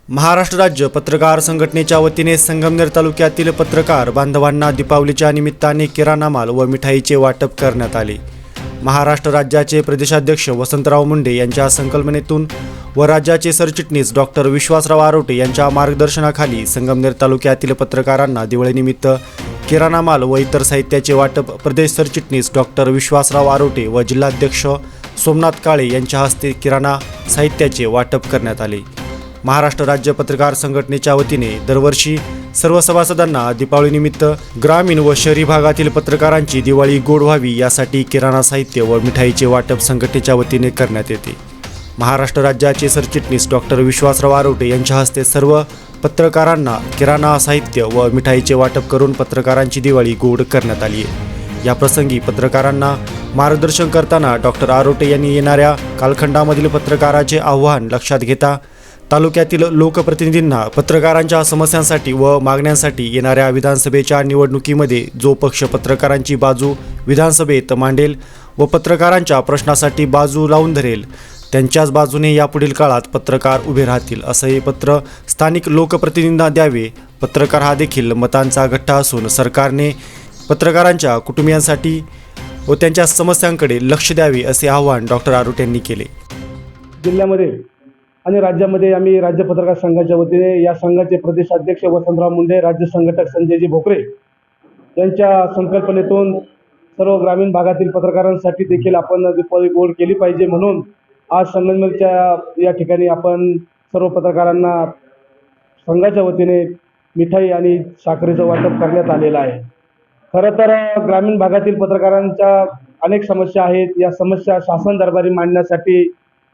महाराष्ट्र राज्य पत्रकार संघटनेच्या वतीने संगमनेर तालुक्यातील पत्रकार बांधवांना दीपावलीच्या निमित्ताने किराणा माल व मिठाईचे वाटप करण्यात आले। महाराष्ट्र राज्याचे प्रदेशाध्यक्ष वसंतराव मुंडे यांच्या संकल्पनेतून व राज्याचे सरचिटणीस डॉक्टर विश्वासराव आरोटे यांच्या मार्गदर्शनाखाली संगमनेर तालुक्यातील पत्रकारांना दिवाळीनिमित्त किराणा माल व इतर साहित्याचे वाटप प्रदेश सरचिटणीस डॉक्टर विश्वासराव आरोटे व जिल्हाध्यक्ष सोमनाथ काळे यांच्या हस्ते किराणा साहित्याचे वाटप करण्यात आले। महाराष्ट्र राज्य पत्रकार संघटनेच्या वतीने दरवर्षी सर्व सभासदांना दीपावलीनिमित्त ग्रामीण व शहरी भागातील पत्रकारांची दिवाळी गोड व्हावी यासाठी किराणा साहित्य व मिठाईचे वाटप संघटनेच्या वतीने करण्यात येते। महाराष्ट्र राज्याचे सरचिटणीस डॉक्टर विश्वासराव आरोटे यांच्या हस्ते सर्व पत्रकारांना किराणा साहित्य व मिठाईचे वाटप करून पत्रकारांची दिवाळी गोड करण्यात आली आहे। या प्रसंगी पत्रकारांना मार्गदर्शन करताना डॉक्टर आरोटे यांनी येणाऱ्या कालखंडामधील पत्रकाराचे आव्हान लक्षात घेता तालुक्यातील लोकप्रतिनिधींना पत्रकारांच्या समस्यांसाठी व मागण्यांसाठी येणाऱ्या विधानसभेच्या निवडणुकीमध्ये जो पक्ष पत्रकारांची बाजू विधानसभेत मांडेल व पत्रकारांच्या प्रश्नासाठी बाजू लावून धरेल त्यांच्याच बाजूने यापुढील काळात पत्रकार उभे राहतील असं हे पत्र स्थानिक लोकप्रतिनिधींना द्यावे। पत्रकार हा देखील मतांचा गठ्ठा असून सरकारने पत्रकारांच्या कुटुंबियांसाठी व त्यांच्या समस्यांकडे लक्ष द्यावे असे आवाहन डॉक्टर आरोटे यांनी केले। जिल्ह्यामध्ये आणि राज्यामध्ये आम्ही राज्य पत्रकार संघाच्या वतीने या संघाचे प्रदेशाध्यक्ष वसंतराव मुंडे, राज्य संघटक संजयजी भोकरे यांच्या संकल्पनेतून सर्व ग्रामीण भागातील पत्रकारांसाठी देखील आपण दीपावली गोड केली पाहिजे म्हणून आज संगमनेरच्या या ठिकाणी आपण सर्व पत्रकारांना संघाच्या वतीने मिठाई आणि साखरेचं वाटप करण्यात आलेलं आहे। खरं तर ग्रामीण भागातील पत्रकारांच्या अनेक समस्या आहेत। या समस्या शासन दरबारी मांडण्यासाठी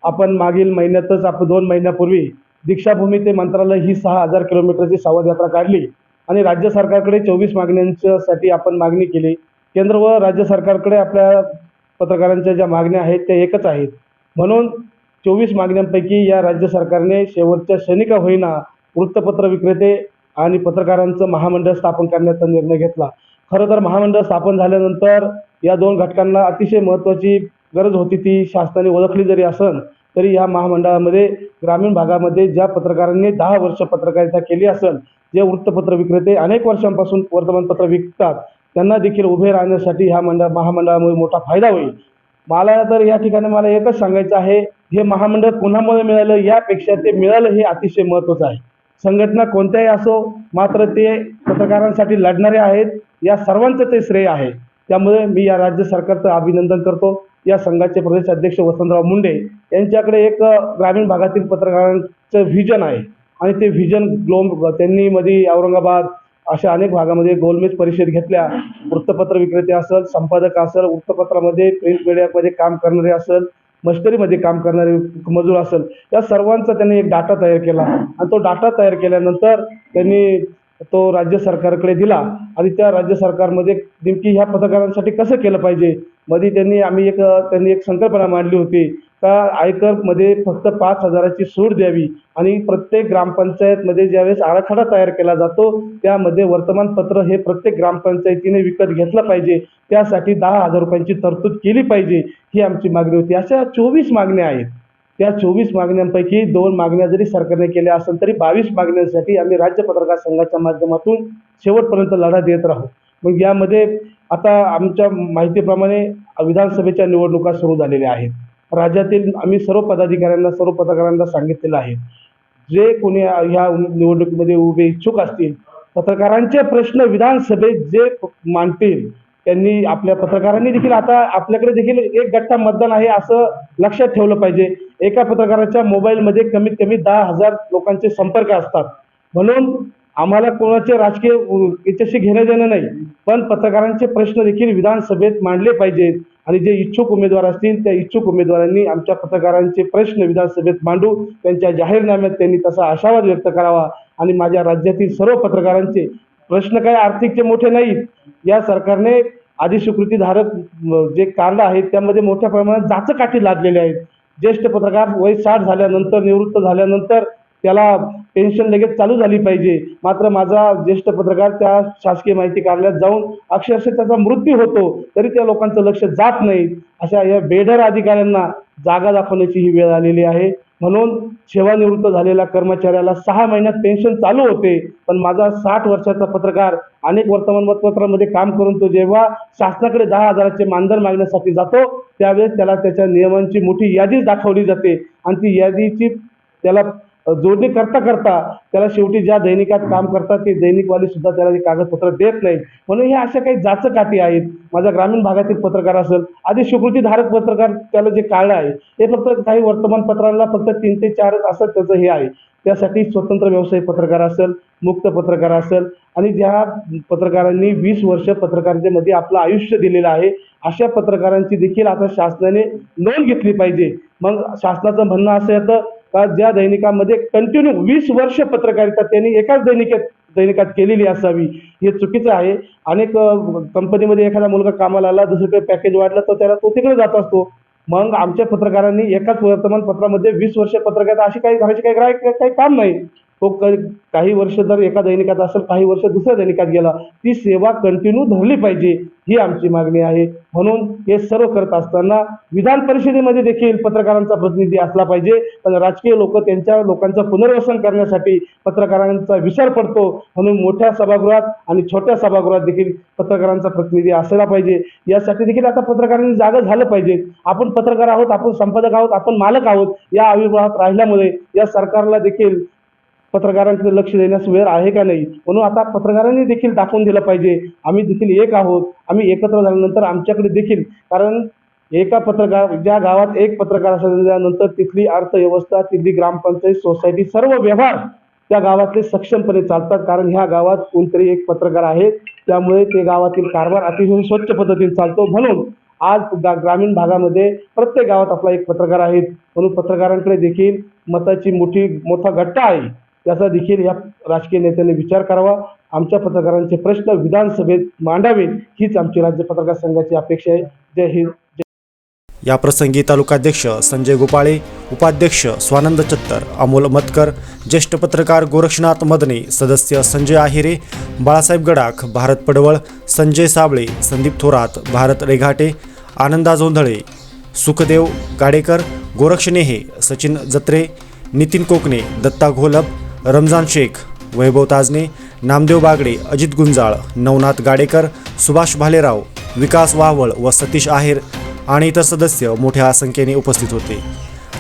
आपण मागील महिन्यातच 2 महिन्यापूर्वी दीक्षाभूमी ते मंत्रालय ही 6000 किलोमीटरची संवाद यात्रा काढली आणि राज्य सरकारकडे 24 मागण्यांसाठी आपण मागणी केली। केंद्र व राज्य सरकारकडे आपल्या पत्रकारांच्या ज्या मागण्या आहेत त्या एकच आहेत, म्हणून 24 मागण्यांपैकी या राज्य सरकारने शेवटच्या क्षणी का होईना वृत्तपत्र विक्रेते आणि पत्रकारांचं महामंडळ स्थापन करण्याचा निर्णय घेतला। खरं तर महामंडळ स्थापन झाल्यानंतर या 2 घटकांना अतिशय महत्त्वाची गरज होती, ती शासनाने ओळखली जरी असेल तरी या महामंडळामध्ये ग्रामीण भागामध्ये ज्या पत्रकारांनी 10 वर्ष पत्रकारिता केली असेल, जे वृत्तपत्र विक्रेते अनेक वर्षांपासून वर्तमानपत्र विकतात, त्यांना देखील उभे राहण्यासाठी ह्या महामंडळामुळे मोठा फायदा होईल। मला तर या ठिकाणी मला एकच सांगायचं आहे, हे महामंडळ कोणामुळे मिळालं यापेक्षा ते मिळालं हे अतिशय महत्त्वाचं आहे। संघटना कोणत्याही असो, मात्र ते पत्रकारांसाठी लढणारे आहेत, या सर्वांचं ते श्रेय आहे। त्यामुळे मी या राज्य सरकारचं अभिनंदन करतो। या संघाचे प्रदेशाध्यक्ष वसंतराव मुंडे यांच्याकडे एक ग्रामीण भागातील पत्रकारांचं व्हिजन आहे आणि ते व्हिजन त्यांनी मध्ये औरंगाबाद अशा अनेक भागामध्ये गोलमेज परिषद घेतल्या। वृत्तपत्र विक्रेते असेल, संपादक असेल, वृत्तपत्रामध्ये प्रिंट मीडियामध्ये काम करणारे असेल, मस्टरीमध्ये काम करणारे मजूर असेल, या सर्वांचा त्यांनी एक डाटा तयार केला आणि तो डाटा तयार केल्यानंतर त्यांनी तो राज्य सरकारकडे दिला आणि त्या राज्य सरकारमध्ये नेमकी ह्या पत्रकारांसाठी कसं केलं पाहिजे मध्ये त्यांनी एक संकल्पना मांडली होती का आयकरमध्ये फक्त 5000ची सूट द्यावी आणि प्रत्येक ग्रामपंचायतमध्ये ज्यावेळेस आराखडा तयार केला जातो त्यामध्ये वर्तमानपत्र हे प्रत्येक ग्रामपंचायतीने विकत घेतलं पाहिजे, त्यासाठी 10,000 रुपयांची तरतूद केली पाहिजे, ही आमची मागणी होती। अशा 24 मागण्या आहेत। त्या 24 मागण्यांपैकी 2 मागण्या जरी सरकारने केल्या असेल तरी 22 मागण्यांसाठी आम्ही राज्य पत्रकार संघाच्या माध्यमातून शेवटपर्यंत लढा देत राहू। मग यामध्ये आता आमच्या माहितीप्रमाणे विधानसभेच्या निवडणुका सुरू झालेल्या आहेत। राज्यातील आम्ही सर्व पदाधिकाऱ्यांना, सर्व पत्रकारांना सांगितलेलं आहे, जे कोणी ह्या निवडणुकीमध्ये उभे इच्छुक असतील, पत्रकारांचे प्रश्न विधानसभेत जे मांडतील त्यांनी आपल्या पत्रकारांनी देखील आता आपल्याकडे देखील एक गठ्ठा मतदान आहे असं लक्षात ठेवलं पाहिजे। एका पत्रकाराच्या मोबाईलमध्ये कमीत कमी 10,000 लोकांचे संपर्क असतात, म्हणून आम्हाला कोणाचे राजकीय याच्याशी घेणं देणं नाही, पण पत्रकारांचे प्रश्न देखील विधानसभेत मांडले पाहिजेत आणि जे इच्छुक उमेदवार असतील त्या इच्छुक उमेदवारांनी आमच्या पत्रकारांचे प्रश्न विधानसभेत मांडू, त्यांच्या जाहीरनाम्यात त्यांनी तसा आशावाद व्यक्त करावा आणि माझ्या राज्यातील सर्व पत्रकारांचे प्रश्न काय आर्थिकचे मोठे नाहीत। या सरकारने अधिस्वीकृतीधारक जे कार्ड आहेत त्यामध्ये मोठ्या प्रमाणात जाचकाठी लादलेले आहेत। ज्येष्ठ पत्रकार वय 60 झाल्यानंतर, निवृत्त झाल्यानंतर त्याला पेन्शन लगेच चालू झाली पाहिजे, मात्र माझा ज्येष्ठ पत्रकार त्या शासकीय माहिती कार्यालयात जाऊन अक्षरशः त्याचा मृत्यू होतो तरी त्या लोकांचं लक्ष जात नाही। अशा या बेडर अधिकाऱ्यांना जागा दाखवण्याची ही वेळ आलेली आहे. म्हणून सेवानिवृत्त झालेल्या कर्मचाऱ्याला 6 महिन्यात पेन्शन चालू होते, पण माझा 60 वर्षाचा पत्रकार अनेक वर्तमानपत्रामध्ये काम करून तो जेव्हा शासनाकडे 10,000चे मानधन मागण्यासाठी जातो, त्यावेळेस त्याला त्याच्या नियमांची मोठी यादीच दाखवली जाते आणि ती यादीची त्याला जोडणी करता करता त्याला शेवटी ज्या दैनिकात काम करतात ते दैनिकवाली सुद्धा त्याला ते कागदपत्र देत नाहीत. म्हणून हे अशा काही जाचकाठी आहेत. माझ्या ग्रामीण भागातील पत्रकार असेल, आधी स्वीकृतीधारक पत्रकार त्याला जे काढलं आहे ते फक्त काही वर्तमानपत्रांना फक्त 3 ते 4 असं त्याचं हे आहे. त्यासाठी स्वतंत्र व्यवसायी पत्रकार असेल, मुक्त पत्रकार असेल आणि ज्या पत्रकारांनी 20 वर्ष पत्रकारितेमध्ये आपलं आयुष्य दिलेलं आहे, अशा पत्रकारांची देखील आता शासनाने नोंद घेतली पाहिजे. मग शासनाचं म्हणणं असं येतं का ज्या दैनिकामध्ये कंटिन्यू 20 वर्ष पत्रकारिता त्यांनी एकाच दैनिकात केलेली असावी, हे चुकीचं आहे. अनेक कंपनीमध्ये एखादा मुलगा कामाला आला, दुसरीकडे पॅकेज वाढलं तर तो तिकडे जात असतो. मग आमच्या पत्रकारांनी एकाच वर्तमानपत्रामध्ये 20 वर्ष पत्रकारिता अशी काही करायची काही काम नाही. तो काही वर्ष जर एका दैनिकात असेल, काही वर्ष दुसऱ्या दैनिकात गेला, ती सेवा कंटिन्यू धरली पाहिजे, ही आमची मागणी आहे. म्हणून हे सर्व करत असताना विधान परिषदेमध्ये देखील पत्रकारांचा प्रतिनिधी असला पाहिजे. पण राजकीय लोक त्यांच्या लोकांचं पुनर्वसन करण्यासाठी पत्रकारांचा विसर पडतो. म्हणून मोठ्या सभागृहात आणि छोट्या सभागृहात देखील पत्रकारांचा प्रतिनिधी असायला पाहिजे. यासाठी देखील आता पत्रकारांनी जागा झालं पाहिजे. आपण पत्रकार आहोत, आपण संपादक आहोत, आपण मालक आहोत. या आविर्भावात राहिल्यामुळे या सरकारला देखील पत्रकारांकडे लक्ष देण्यास वेळ आहे का नाही, म्हणून आता पत्रकारांनी देखील दाखवून दिलं पाहिजे आम्ही देखील एक आहोत. आम्ही एकत्र झाल्यानंतर आमच्याकडे देखील, कारण ज्या गावात एक पत्रकार असल्यानंतर तिथली अर्थव्यवस्था, तिथली ग्रामपंचायत, सोसायटी, सर्व व्यवहार त्या गावातले सक्षमपणे चालतात. कारण ह्या गावात कोणतरी एक पत्रकार आहे, त्यामुळे ते गावातील कारभार अतिशय स्वच्छ पद्धतीने चालतो. म्हणून आज ग्रामीण भागामध्ये प्रत्येक गावात आपला एक पत्रकार आहे. म्हणून पत्रकारांकडे देखील मताची मोठा गट्टा आहे, त्याचा देखील या राजकीय नेत्यांनी विचार करावा. आमच्या पत्रकारांचे प्रश्न विधानसभेत मांडावेत, हीच आमची राज्य पत्रकार संघाची अपेक्षा आहे. जय हिंद. याप्रसंगी तालुकाध्यक्ष संजय गोपाळे, उपाध्यक्ष स्वानंद चत्तर, अमोल मतकर, ज्येष्ठ पत्रकार गोरक्षनाथ मदने, सदस्य संजय आहिरे, बाळासाहेब गडाख, भारत पडवळ, संजय साबळे, संदीप थोरात, भारत रेघाटे, आनंदा जोंधळे, सुखदेव गाडेकर, गोरक्ष नेहे, सचिन जत्रे, नितीन कोकणे, दत्ता घोलप, रमजान शेख, वैभव ताजने, नामदेव बागडे, अजित गुंजाळ, नवनाथ गाडेकर, सुभाष भालेराव, विकास वाहवळ व सतीश आहेर आणि इतर सदस्य मोठ्या संख्येने उपस्थित होते.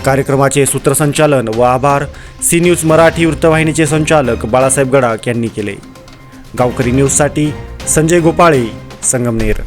कार्यक्रमाचे सूत्रसंचालन व आभार सी न्यूज मराठी वृत्तवाहिनीचे संचालक बाळासाहेब गडाख यांनी केले. गावकरी न्यूजसाठी संजय गोपाळे, संगमनेर.